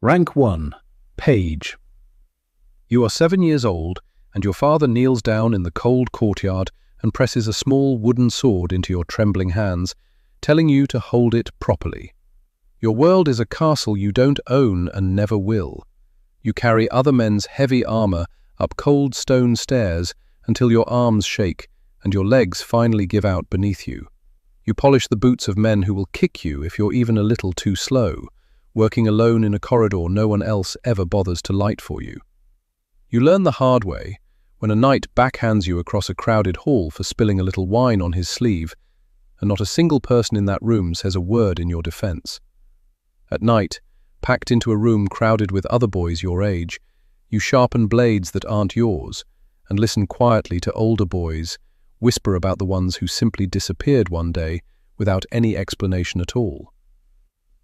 Rank 1. Page. You are 7 years old, and your father kneels down in the cold courtyard and presses a small wooden sword into your trembling hands, telling you to hold it properly. Your world is a castle you don't own and never will. You carry other men's heavy armor up cold stone stairs until your arms shake and your legs finally give out beneath you. You polish the boots of men who will kick you if you're even a little too slow, working alone in a corridor no one else ever bothers to light for you. You learn the hard way when a knight backhands you across a crowded hall for spilling a little wine on his sleeve, and not a single person in that room says a word in your defense. At night, packed into a room crowded with other boys your age, you sharpen blades that aren't yours and listen quietly to older boys whisper about the ones who simply disappeared one day without any explanation at all.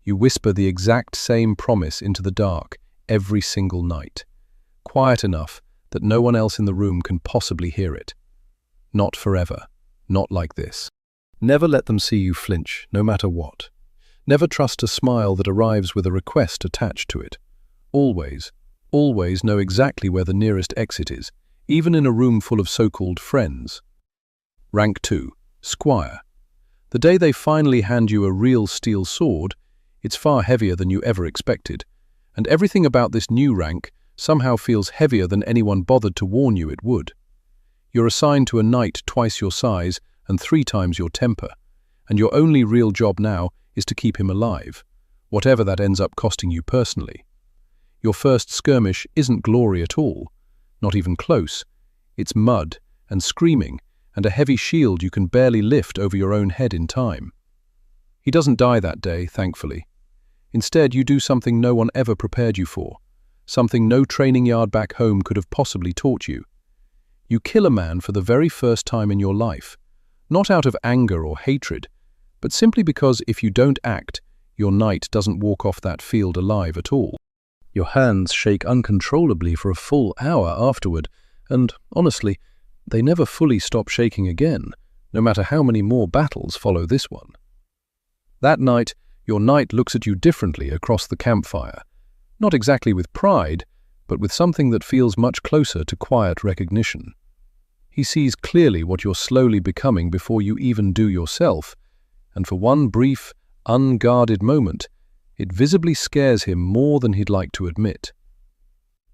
You whisper the exact same promise into the dark every single night, quiet enough that no one else in the room can possibly hear it. Not forever, not like this. Never let them see you flinch, no matter what. Never trust a smile that arrives with a request attached to it. Always, always know exactly where the nearest exit is, even in a room full of so-called friends. Rank 2. Squire. The day they finally hand you a real steel sword, it's far heavier than you ever expected, and everything about this new rank somehow feels heavier than anyone bothered to warn you it would. You're assigned to a knight twice your size and 3 times your temper, and your only real job now is to keep him alive, whatever that ends up costing you personally. Your first skirmish isn't glory at all, not even close. It's mud and screaming and a heavy shield you can barely lift over your own head in time. He doesn't die that day, thankfully. Instead, you do something no one ever prepared you for, something no training yard back home could have possibly taught you. You kill a man for the very first time in your life, not out of anger or hatred, but simply because if you don't act, your knight doesn't walk off that field alive at all. Your hands shake uncontrollably for a full hour afterward, and, honestly, they never fully stop shaking again, no matter how many more battles follow this one. That night, your knight looks at you differently across the campfire, not exactly with pride, but with something that feels much closer to quiet recognition. He sees clearly what you're slowly becoming before you even do yourself, and for one brief, unguarded moment, it visibly scares him more than he'd like to admit.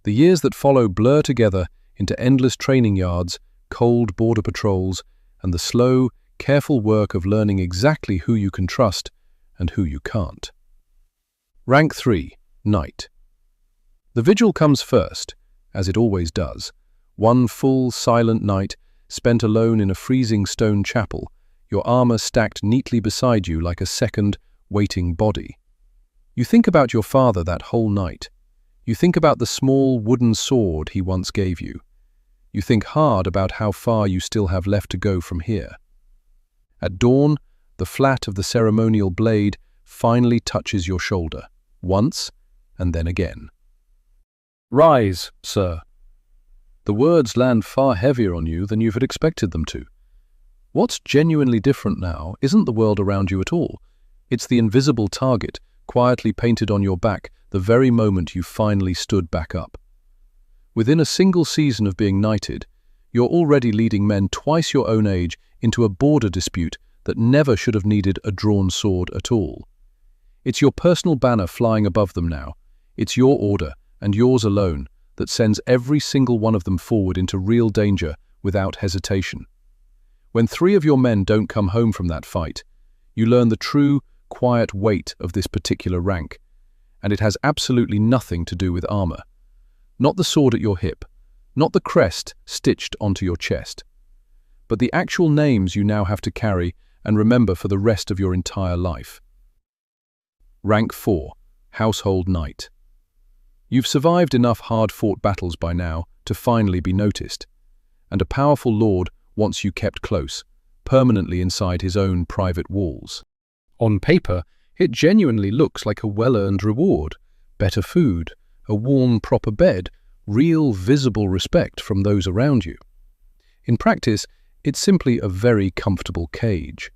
The years that follow blur together into endless training yards, cold border patrols, and the slow, careful work of learning exactly who you can trust and who you can't. Rank 3. Night. The vigil comes first, as it always does. One full, silent night, spent alone in a freezing stone chapel, your armor stacked neatly beside you like a second, waiting body. You think about your father that whole night. You think about the small wooden sword he once gave you. You think hard about how far you still have left to go from here. At dawn, the flat of the ceremonial blade finally touches your shoulder, once and then again. "Rise, sir." The words land far heavier on you than you had expected them to. What's genuinely different now isn't the world around you at all. It's the invisible target quietly painted on your back the very moment you finally stood back up. Within a single season of being knighted, you're already leading men twice your own age into a border dispute that never should have needed a drawn sword at all. It's your personal banner flying above them now. It's your order, and yours alone, that sends every single one of them forward into real danger without hesitation. When 3 of your men don't come home from that fight, you learn the true, quiet weight of this particular rank, and it has absolutely nothing to do with armor. Not the sword at your hip, not the crest stitched onto your chest, but the actual names you now have to carry and remember for the rest of your entire life. Rank 4. Household Knight. You've survived enough hard-fought battles by now to finally be noticed, and a powerful lord wants you kept close, permanently inside his own private walls. On paper, it genuinely looks like a well-earned reward, better food, a warm, proper bed, real, visible respect from those around you. In practice, it's simply a very comfortable cage.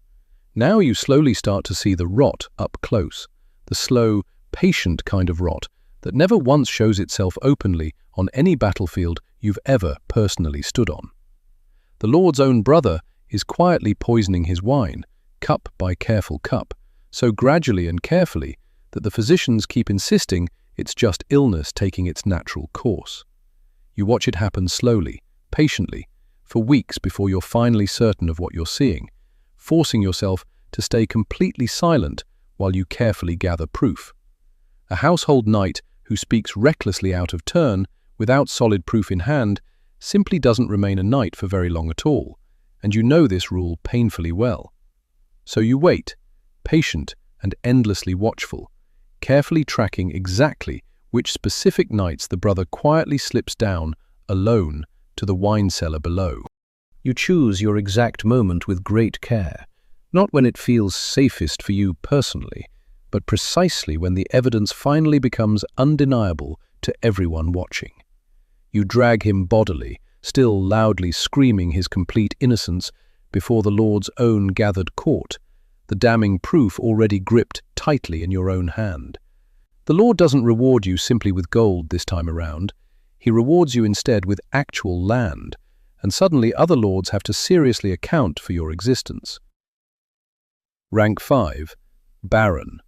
Now you slowly start to see the rot up close, the slow, patient kind of rot that never once shows itself openly on any battlefield you've ever personally stood on. The Lord's own brother is quietly poisoning his wine, cup by careful cup, so gradually and carefully that the physicians keep insisting it's just illness taking its natural course. You watch it happen slowly, patiently, for weeks before you're finally certain of what you're seeing, forcing yourself to stay completely silent while you carefully gather proof. A household knight who speaks recklessly out of turn, without solid proof in hand, simply doesn't remain a knight for very long at all, and you know this rule painfully well. So you wait, patient and endlessly watchful, carefully tracking exactly which specific nights the brother quietly slips down, alone, to the wine cellar below. You choose your exact moment with great care, not when it feels safest for you personally, but precisely when the evidence finally becomes undeniable to everyone watching. You drag him bodily, still loudly screaming his complete innocence, before the Lord's own gathered court, the damning proof already gripped tightly in your own hand. The Lord doesn't reward you simply with gold this time around. He rewards you instead with actual land, and suddenly other lords have to seriously account for your existence. Rank 5. Baron.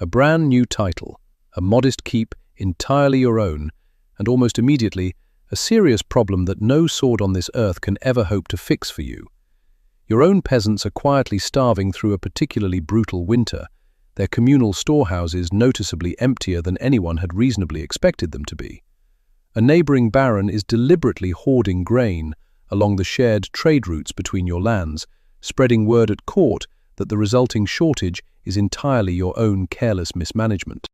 A brand new title, a modest keep entirely your own, and almost immediately a serious problem that no sword on this earth can ever hope to fix for you. Your own peasants are quietly starving through a particularly brutal winter, their communal storehouses noticeably emptier than anyone had reasonably expected them to be. A neighboring baron is deliberately hoarding grain along the shared trade routes between your lands, spreading word at court that the resulting shortage is entirely your own careless mismanagement.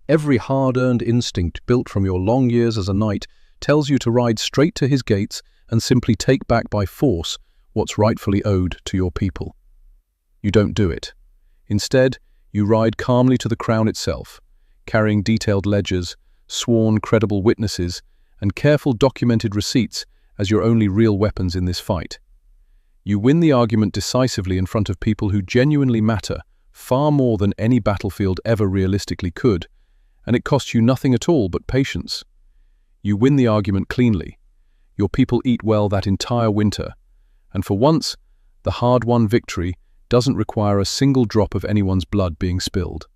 Every hard-earned instinct built from your long years as a knight tells you to ride straight to his gates and simply take back by force what's rightfully owed to your people. You don't do it. Instead, you ride calmly to the crown itself, carrying detailed ledgers, sworn credible witnesses, and careful documented receipts as your only real weapons in this fight. You win the argument decisively in front of people who genuinely matter, far more than any battlefield ever realistically could, and it costs you nothing at all but patience. You win the argument cleanly. Your people eat well that entire winter, and for once, the hard-won victory doesn't require a single drop of anyone's blood being spilled.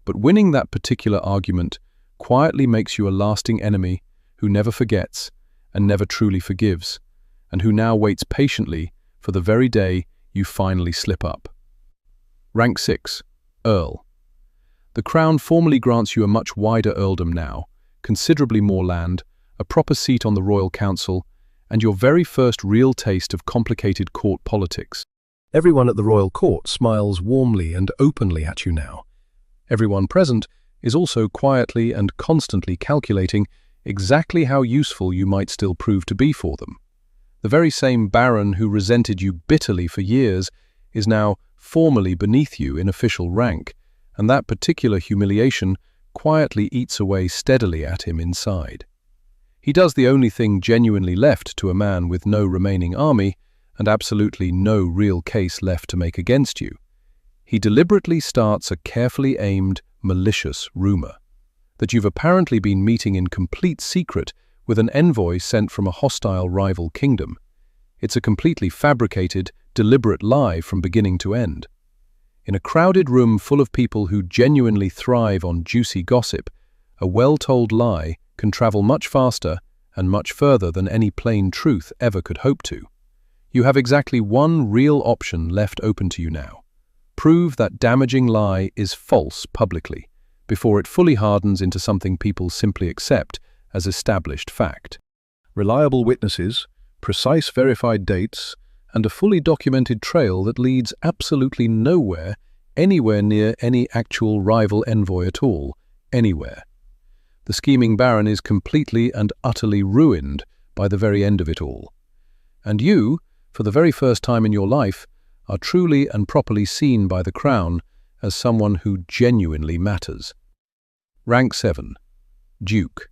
But winning that particular argument quietly makes you a lasting enemy who never forgets and never truly forgives, and who now waits patiently for the very day you finally slip up. Rank 6. Earl. The crown formally grants you a much wider earldom now, considerably more land, a proper seat on the royal council, and your very first real taste of complicated court politics. Everyone at the royal court smiles warmly and openly at you now. Everyone present is also quietly and constantly calculating exactly how useful you might still prove to be for them. The very same baron who resented you bitterly for years is now formally beneath you in official rank, and that particular humiliation quietly eats away steadily at him inside. He does the only thing genuinely left to a man with no remaining army and absolutely no real case left to make against you. He deliberately starts a carefully aimed, malicious rumor that you've apparently been meeting in complete secret with an envoy sent from a hostile rival kingdom. It's a completely fabricated, deliberate lie from beginning to end. In a crowded room full of people who genuinely thrive on juicy gossip, a well-told lie can travel much faster and much further than any plain truth ever could hope to. You have exactly one real option left open to you now. Prove that damaging lie is false publicly, before it fully hardens into something people simply accept as established fact. Reliable witnesses, precise verified dates, and a fully documented trail that leads absolutely nowhere, anywhere near any actual rival envoy at all, anywhere. The scheming baron is completely and utterly ruined by the very end of it all. And you, for the very first time in your life, are truly and properly seen by the crown as someone who genuinely matters. Rank 7. Duke.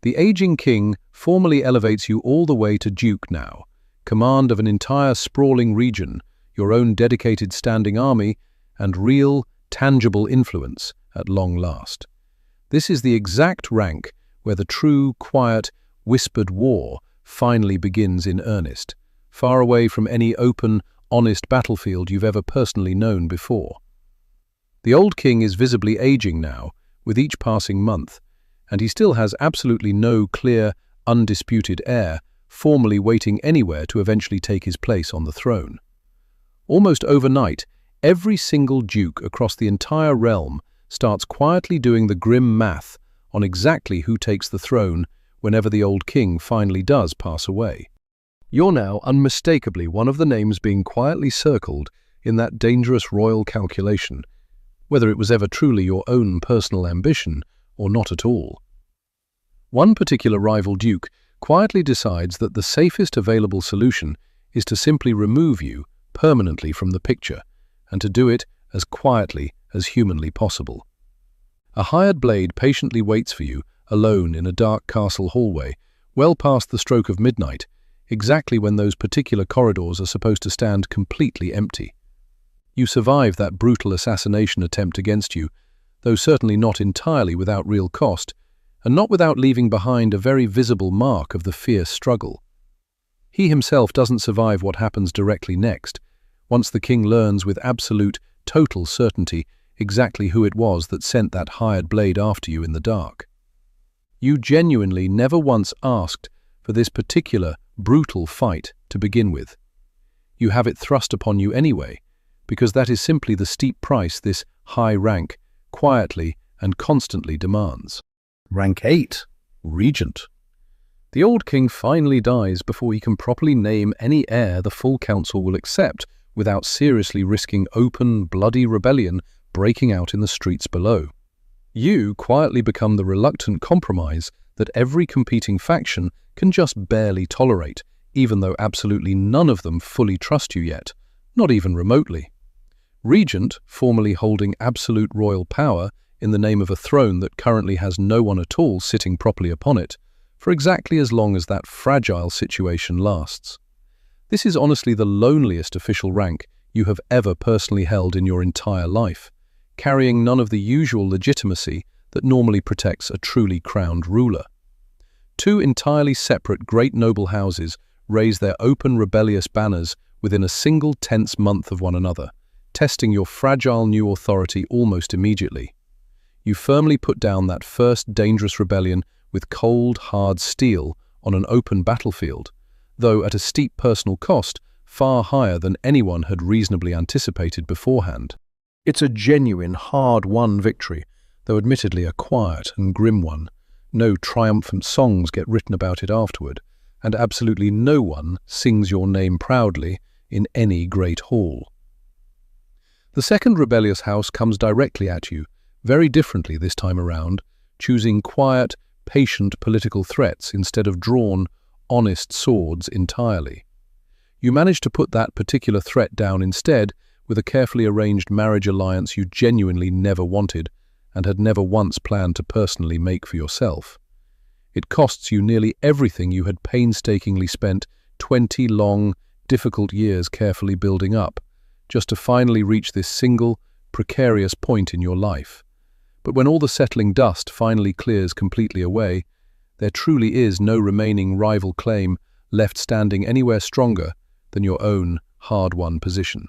The aging king formally elevates you all the way to duke now, command of an entire sprawling region, your own dedicated standing army, and real, tangible influence at long last. This is the exact rank where the true, quiet, whispered war finally begins in earnest, far away from any open, honest battlefield you've ever personally known before. The old king is visibly aging now, with each passing month, and he still has absolutely no clear, undisputed heir formally waiting anywhere to eventually take his place on the throne. Almost overnight, every single duke across the entire realm starts quietly doing the grim math on exactly who takes the throne whenever the old king finally does pass away. You're now unmistakably one of the names being quietly circled in that dangerous royal calculation, whether it was ever truly your own personal ambition or not at all. One particular rival duke quietly decides that the safest available solution is to simply remove you permanently from the picture, and to do it as quietly as humanly possible. A hired blade patiently waits for you, alone in a dark castle hallway, well past the stroke of midnight, exactly when those particular corridors are supposed to stand completely empty. You survive that brutal assassination attempt against you, though certainly not entirely without real cost, and not without leaving behind a very visible mark of the fierce struggle. He himself doesn't survive what happens directly next, once the king learns with absolute, total certainty exactly who it was that sent that hired blade after you in the dark. You genuinely never once asked for this particular, brutal fight to begin with. You have it thrust upon you anyway, because that is simply the steep price this high rank quietly and constantly demands. Rank 8. Regent. The old king finally dies before he can properly name any heir the full council will accept without seriously risking open, bloody rebellion breaking out in the streets below. You quietly become the reluctant compromise that every competing faction can just barely tolerate, even though absolutely none of them fully trust you yet, not even remotely. Regent, formerly holding absolute royal power in the name of a throne that currently has no one at all sitting properly upon it, for exactly as long as that fragile situation lasts. This is honestly the loneliest official rank you have ever personally held in your entire life, carrying none of the usual legitimacy that normally protects a truly crowned ruler. Two entirely separate great noble houses raise their open rebellious banners within a single tense month of one another, testing your fragile new authority almost immediately. You firmly put down that first dangerous rebellion with cold, hard steel on an open battlefield, though at a steep personal cost far higher than anyone had reasonably anticipated beforehand. It's a genuine, hard-won victory, though admittedly a quiet and grim one. No triumphant songs get written about it afterward, and absolutely no one sings your name proudly in any great hall. The second rebellious house comes directly at you, very differently this time around, choosing quiet, patient political threats instead of drawn, honest swords entirely. You manage to put that particular threat down instead with a carefully arranged marriage alliance you genuinely never wanted and had never once planned to personally make for yourself. It costs you nearly everything you had painstakingly spent 20 long, difficult years carefully building up, just to finally reach this single, precarious point in your life. But when all the settling dust finally clears completely away, there truly is no remaining rival claim left standing anywhere stronger than your own hard-won position.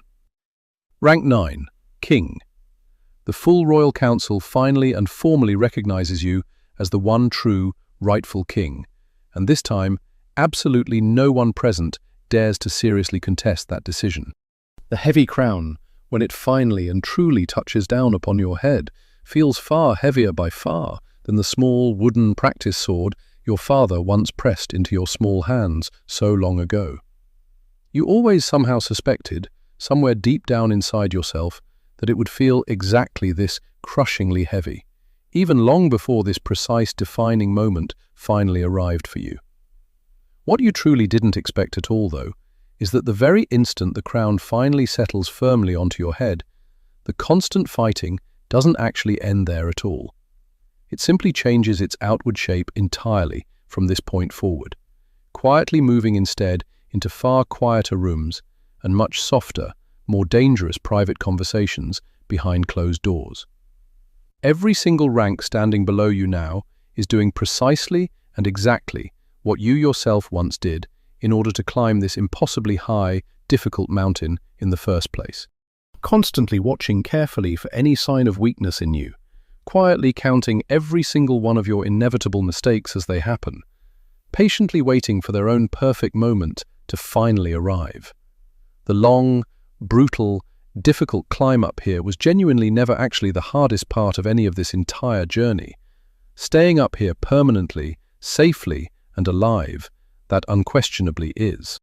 Rank 9. King. The full royal council finally and formally recognizes you as the one true, rightful king, and this time, absolutely no one present dares to seriously contest that decision. The heavy crown, when it finally and truly touches down upon your head, feels far heavier by far than the small wooden practice sword your father once pressed into your small hands so long ago. You always somehow suspected, somewhere deep down inside yourself, that it would feel exactly this crushingly heavy, even long before this precise defining moment finally arrived for you. What you truly didn't expect at all, though, is that the very instant the crown finally settles firmly onto your head, the constant fighting doesn't actually end there at all. It simply changes its outward shape entirely from this point forward, quietly moving instead into far quieter rooms and much softer, more dangerous private conversations behind closed doors. Every single rank standing below you now is doing precisely and exactly what you yourself once did in order to climb this impossibly high, difficult mountain in the first place. Constantly watching carefully for any sign of weakness in you, quietly counting every single one of your inevitable mistakes as they happen, patiently waiting for their own perfect moment to finally arrive. The long, brutal, difficult climb up here was genuinely never actually the hardest part of any of this entire journey. Staying up here permanently, safely, and alive, that unquestionably is.